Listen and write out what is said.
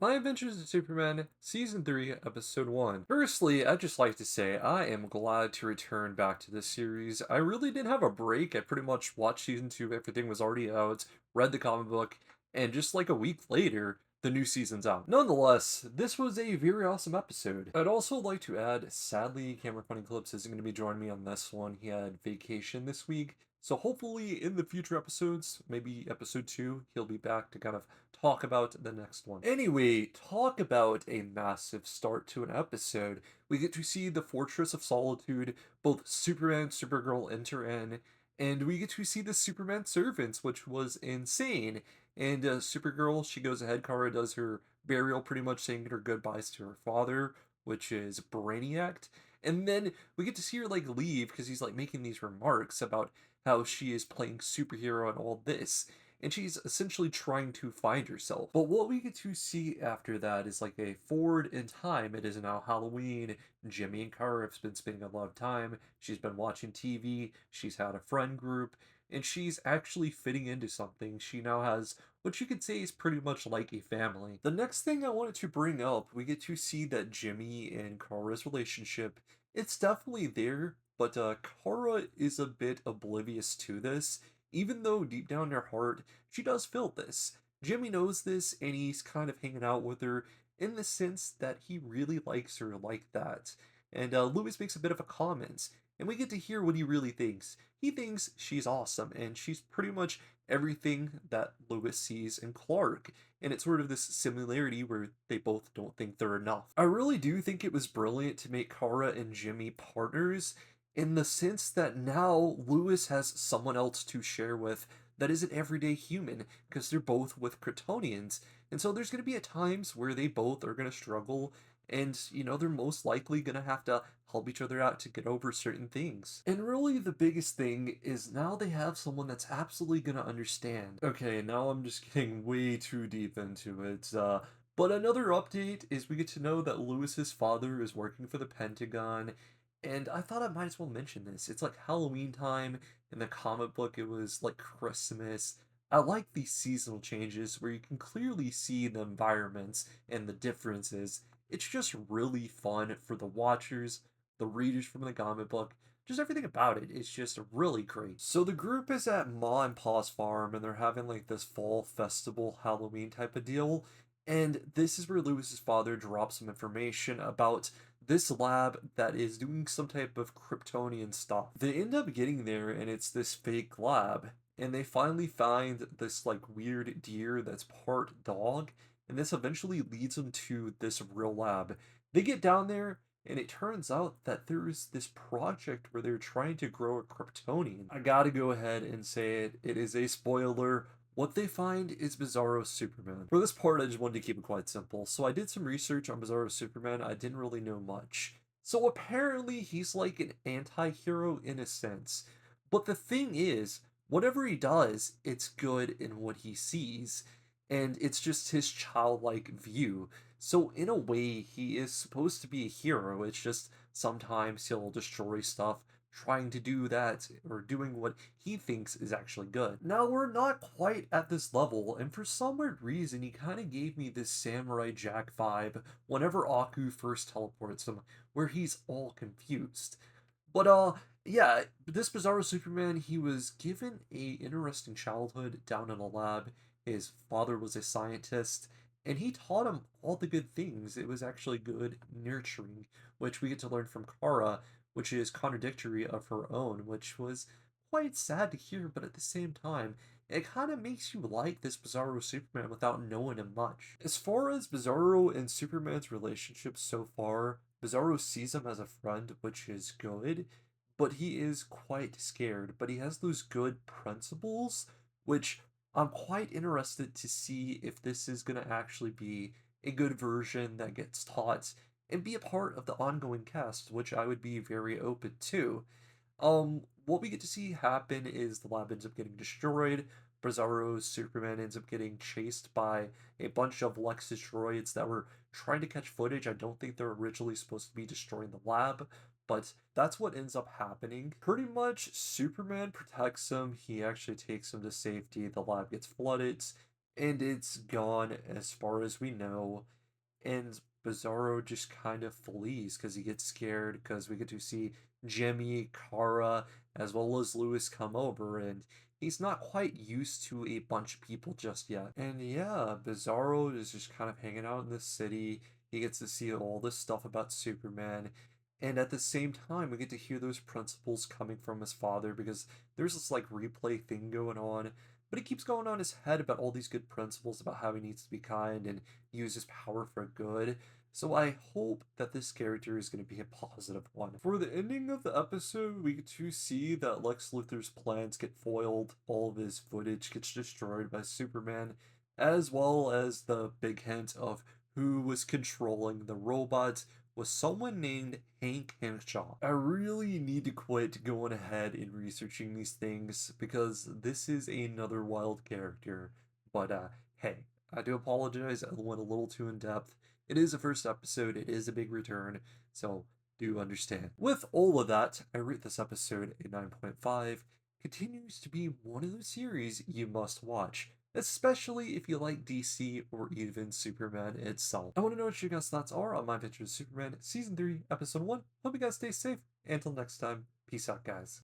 My Adventures in Superman, Season 3, Episode 1. Firstly, I'd just like to say I am glad to return back to this series. I really didn't have a break. I pretty much watched Season 2, everything was already out, read the comic book, and just like a week later, the new season's out. Nonetheless, this was a very awesome episode. I'd also like to add, sadly, Cameron Funny Clips isn't going to be joining me on this one. He had vacation this week. So hopefully in the future episodes, maybe episode 2, he'll be back to kind of talk about the next one. Anyway, talk about a massive start to an episode. We get to see the Fortress of Solitude, both Superman and Supergirl enter in, and we get to see the Superman servants, which was insane. And Supergirl, she goes ahead, Kara does her burial, pretty much saying her goodbyes to her father, which is Brainiac. And then we get to see her like leave because he's like making these remarks about how she is playing superhero and all this, and she's essentially trying to find herself. But what we get to see after that is like a forward in time. It is now Halloween. Jimmy and Kara have been spending a lot of time. She's been watching TV. She's had a friend group, and she's actually fitting into something. She now has what you could say is pretty much like a family. The next thing I wanted to bring up, we get to see that Jimmy and Kara's relationship, it's definitely there, but Kara is a bit oblivious to this, even though deep down in her heart, she does feel this. Jimmy knows this, and he's kind of hanging out with her in the sense that he really likes her like that. And Lewis makes a bit of a comment, and we get to hear what he really thinks. He thinks she's awesome, and she's pretty much everything that Lewis sees in Clark. And it's sort of this similarity where they both don't think they're enough. I really do think it was brilliant to make Kara and Jimmy partners in the sense that now Lewis has someone else to share with that is an everyday human because they're both with Kryptonians. And so there's going to be at times where they both are going to struggle, and they're most likely going to have to help each other out to get over certain things. And really the biggest thing is now they have someone that's absolutely going to understand. Okay, now I'm just getting way too deep into it. But another update is we get to know that Lewis's father is working for the Pentagon, and I thought I might as well mention this. It's like Halloween time. In the comic book, it was like Christmas. I like these seasonal changes where you can clearly see the environments and the differences. It's just really fun for the watchers, the readers from the comic book. Just everything about it is just really great. So the group is at Ma and Pa's farm, and they're having like this fall festival Halloween type of deal. And this is where Lewis's father drops some information about this lab that is doing some type of Kryptonian stuff. They end up getting there, and it's this fake lab, and they finally find this like weird deer that's part dog, and this eventually leads them to this real lab. They get down there, and it turns out that there's this project where they're trying to grow a Kryptonian. I gotta go ahead and say it. It is a spoiler. What they find is Bizarro Superman. For this part, I just wanted to keep it quite simple. So I did some research on Bizarro Superman. I didn't really know much. So apparently he's like an anti-hero in a sense. But the thing is, whatever he does, it's good in what he sees. And it's just his childlike view. So in a way, he is supposed to be a hero. It's just sometimes he'll destroy stuff trying to do that or doing what he thinks is actually good. Now, we're not quite at this level, and for some weird reason, he kind of gave me this Samurai Jack vibe whenever Aku first teleports him, where he's all confused. But yeah, this Bizarro Superman, he was given a interesting childhood down in a lab. His father was a scientist, and he taught him all the good things. It was actually good nurturing, which we get to learn from Kara, which is contradictory of her own, which was quite sad to hear, but at the same time, it kind of makes you like this Bizarro Superman without knowing him much. As far as Bizarro and Superman's relationship so far, Bizarro sees him as a friend, which is good, but he is quite scared. But he has those good principles, which I'm quite interested to see if this is going to actually be a good version that gets taught and be a part of the ongoing cast, which I would be very open to. What we get to see happen is the lab ends up getting destroyed. Bizarro's Superman ends up getting chased by a bunch of Lexus droids that were trying to catch footage. I don't think they're originally supposed to be destroying the lab, but that's what ends up happening. Pretty much, Superman protects him. He actually takes him to safety. The lab gets flooded, and it's gone as far as we know. And Bizarro just kind of flees because he gets scared because we get to see Jimmy, Kara, as well as Lewis come over, and he's not quite used to a bunch of people just yet. And yeah, Bizarro is just kind of hanging out in the city. He gets to see all this stuff about Superman. And at the same time, we get to hear those principles coming from his father because there's this like replay thing going on. But he keeps going on his head about all these good principles about how he needs to be kind and use his power for good. So I hope that this character is going to be a positive one. For the ending of the episode, we get to see that Lex Luthor's plans get foiled, all of his footage gets destroyed by Superman, as well as the big hint of who was controlling the robots was someone named Hank Henshaw. I really need to quit going ahead and researching these things because this is another wild character. But hey, I do apologize, I went a little too in depth. It is the first episode, it is a big return, so do understand. With all of that, I rate this episode a 9.5. Continues to be one of those series you must watch, especially if you like DC or even Superman itself. I want to know what your guys' thoughts are on My Adventures with Superman Season 3, Episode 1. Hope you guys stay safe. Until next time, peace out, guys.